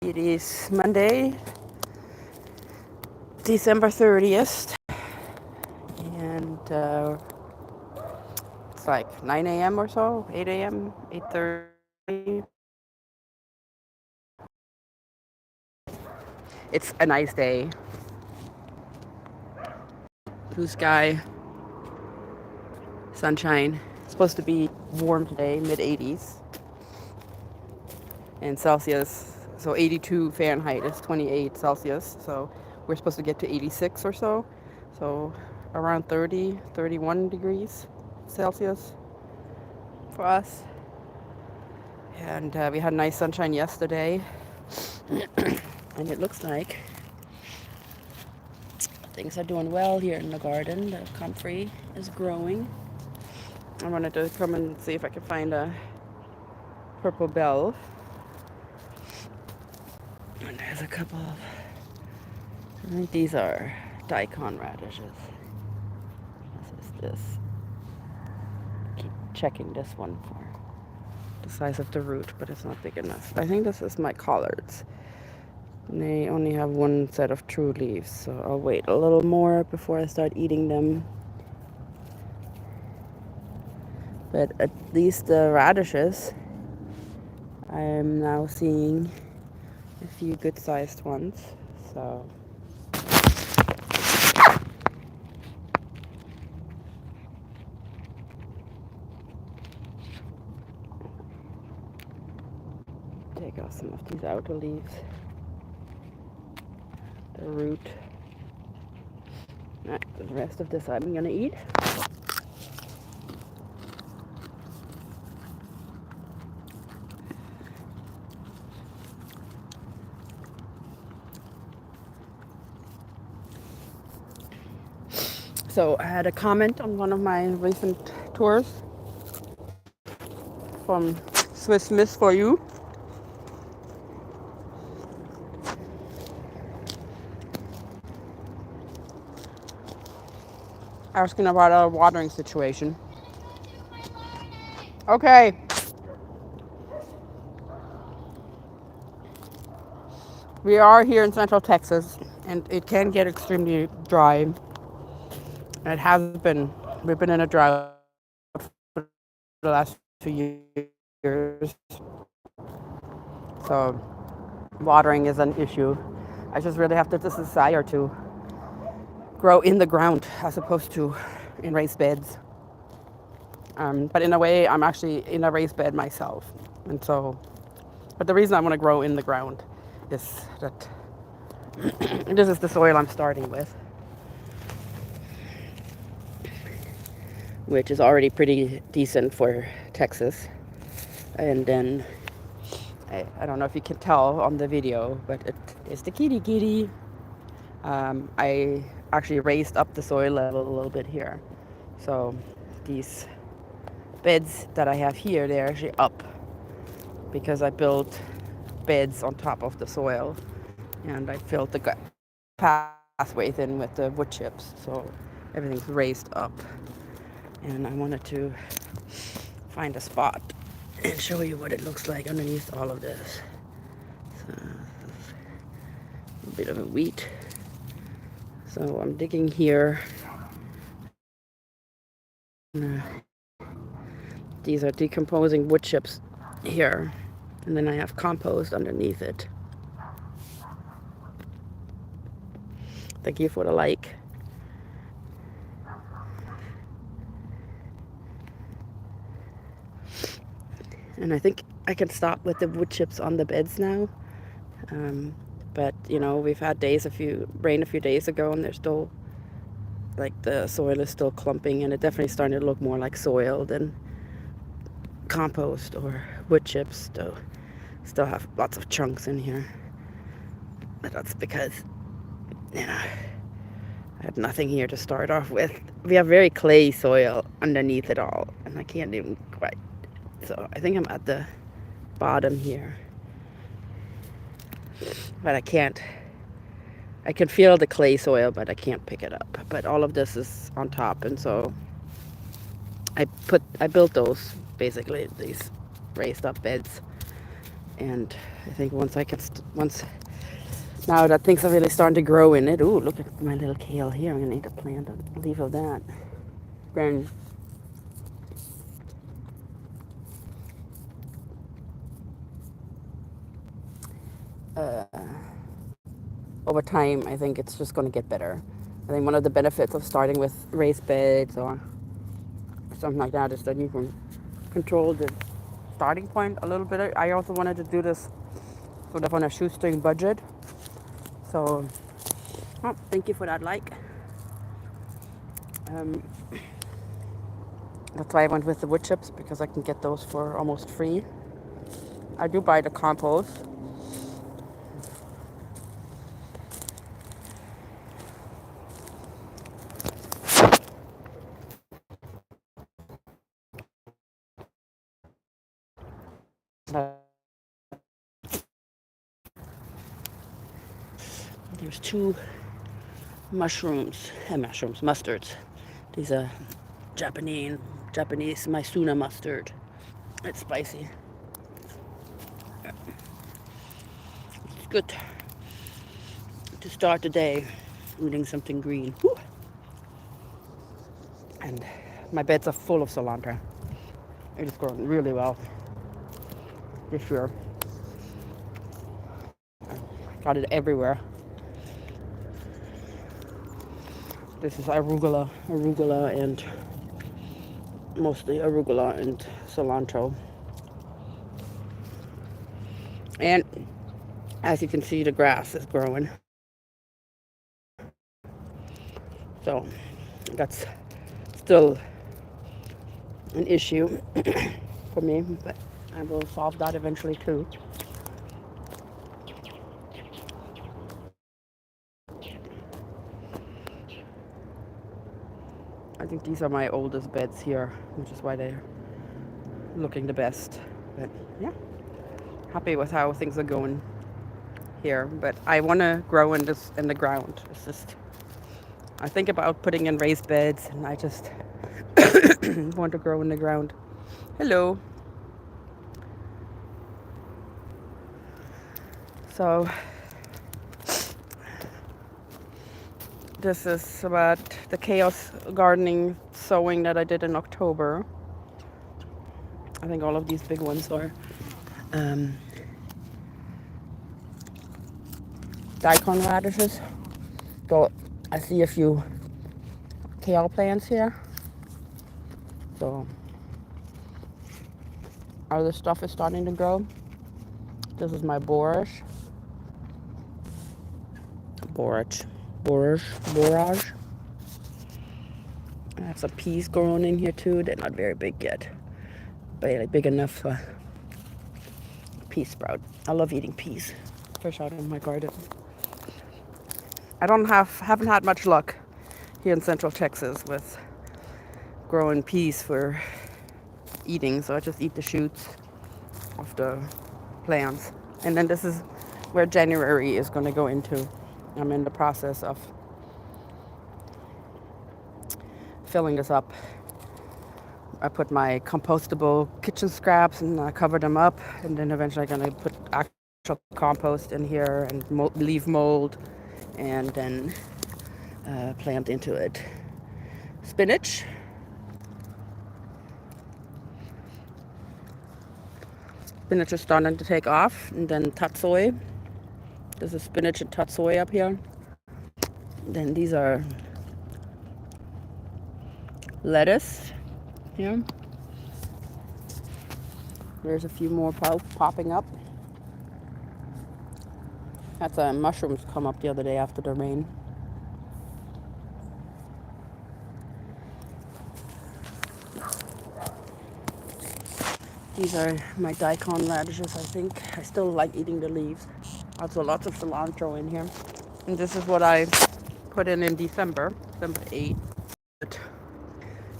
It is Monday, December 30th, and it's like 9 a.m. or so, 8 a.m., 8:30. It's a nice day. Blue sky, sunshine. It's supposed to be warm today, mid 80s, and Celsius. So 82 Fahrenheit is 28 Celsius. So we're supposed to get to 86 or so. So around 30, 31 degrees Celsius for us. And we had nice sunshine yesterday. And it looks like things are doing well here in the garden. The comfrey is growing. I wanted to come and see if I could find a purple bell. And there's a couple of, I think these are daikon radishes. This is this. Keep checking this one for the size of the root, but it's not big enough. I think this is my collards. And they only have one set of true leaves, so I'll wait a little more before I start eating them. But at least the radishes, I'm now seeing a few good sized ones. So take off some of these outer leaves, the root. Right, the rest of this I'm gonna eat. So I had a comment on one of my recent tours from Swiss Miss for You. Asking about our watering situation. Okay. We are here in Central Texas, and it can get extremely dry. It has been. We've been in a drought for the last 2 years. So watering is an issue. I just really have the desire to grow in the ground as opposed to in raised beds. But in a way, I'm actually in a raised bed myself. And so, but the reason I want to grow in the ground is that this is the soil I'm starting with, which is already pretty decent for Texas. And then, I don't know if you can tell on the video, but it is the kitty kitty. I actually raised up the soil level a little bit here. So these beds that I have here, they're actually up because I built beds on top of the soil, and I filled the pathways in with the wood chips, so everything's raised up. And I wanted to find a spot and show you what it looks like underneath all of this. So a bit of a wheat. So I'm digging here. These are decomposing wood chips here, and then I have compost underneath it. Thank you for the like. And I think I can stop with the wood chips on the beds now. But you know, we've had rain a few days ago, and they're still, like, the soil is still clumping, and it definitely starting to look more like soil than compost or wood chips. Still have lots of chunks in here. But that's because, you know, I had nothing here to start off with. We have very clay soil underneath it all, and I can't even quite. So I think I'm at the bottom here. But I can feel the clay soil, but I can't pick it up. But all of this is on top, and so I built those, basically, these raised up beds. And I think once now that things are really starting to grow in it. Ooh, look at my little kale here. I'm gonna need to plant a leaf of that. Then uh, over time, I think it's just gonna get better. I think one of the benefits of starting with raised beds or something like that is that you can control the starting point a little bit. I also wanted to do this sort of on a shoestring budget. So, oh, thank you for that like. Um, that's why I went with the wood chips because I can get those for almost free. I do buy the compost. There's two mustards. These are Japanese Maisuna mustard. It's spicy. It's good to start the day eating something green. Woo. And my beds are full of cilantro. It is growing really well this year. Got it everywhere. This is arugula, and mostly arugula and cilantro. And as you can see, the grass is growing. So that's still an issue for me, but I will solve that eventually too. I think these are my oldest beds here, which is why they're looking the best. But yeah, happy with how things are going here. But I want to grow in the ground. It's just I think about putting in raised beds, and I just want to grow in the ground. Hello. So this is about the chaos gardening sowing that I did in October. I think all of these big ones are daikon radishes. So I see a few kale plants here. So other stuff is starting to grow. This is my borage. Borage. I have some peas growing in here too. They're not very big yet, but big enough for a pea sprout. I love eating peas fresh out of my garden. I haven't had much luck here in Central Texas with growing peas for eating, so I just eat the shoots of the plants. And then this is where January is going to go into. I'm in the process of filling this up. I put my compostable kitchen scraps and I cover them up, and then eventually I'm going to put actual compost in here and leave mold, and then plant into it spinach. Spinach is starting to take off, and then tatsoi. This is spinach and tatsoi up here. Then these are lettuce here. There's a few more popping up. That's mushrooms come up the other day after the rain. These are my daikon radishes, I think. I still like eating the leaves. Also lots of cilantro in here. And this is what I put in December 8th.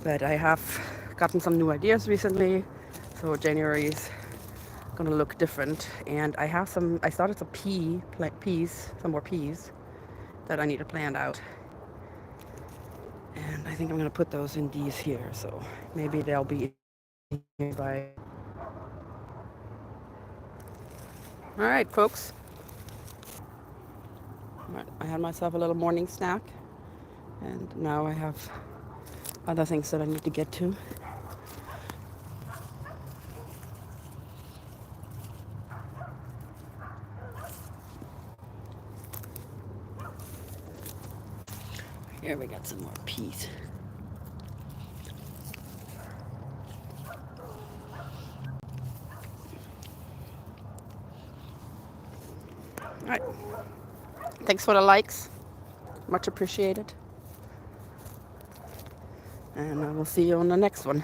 But I have gotten some new ideas recently, so January is gonna look different. And I started some some more peas that I need to plant out. And I think I'm gonna put those in these here, so maybe they'll be by All right, folks. I had myself a little morning snack, and now I have other things that I need to get to. Here we got some more peas. All right. Thanks for the likes. Much appreciated. And I will see you on the next one.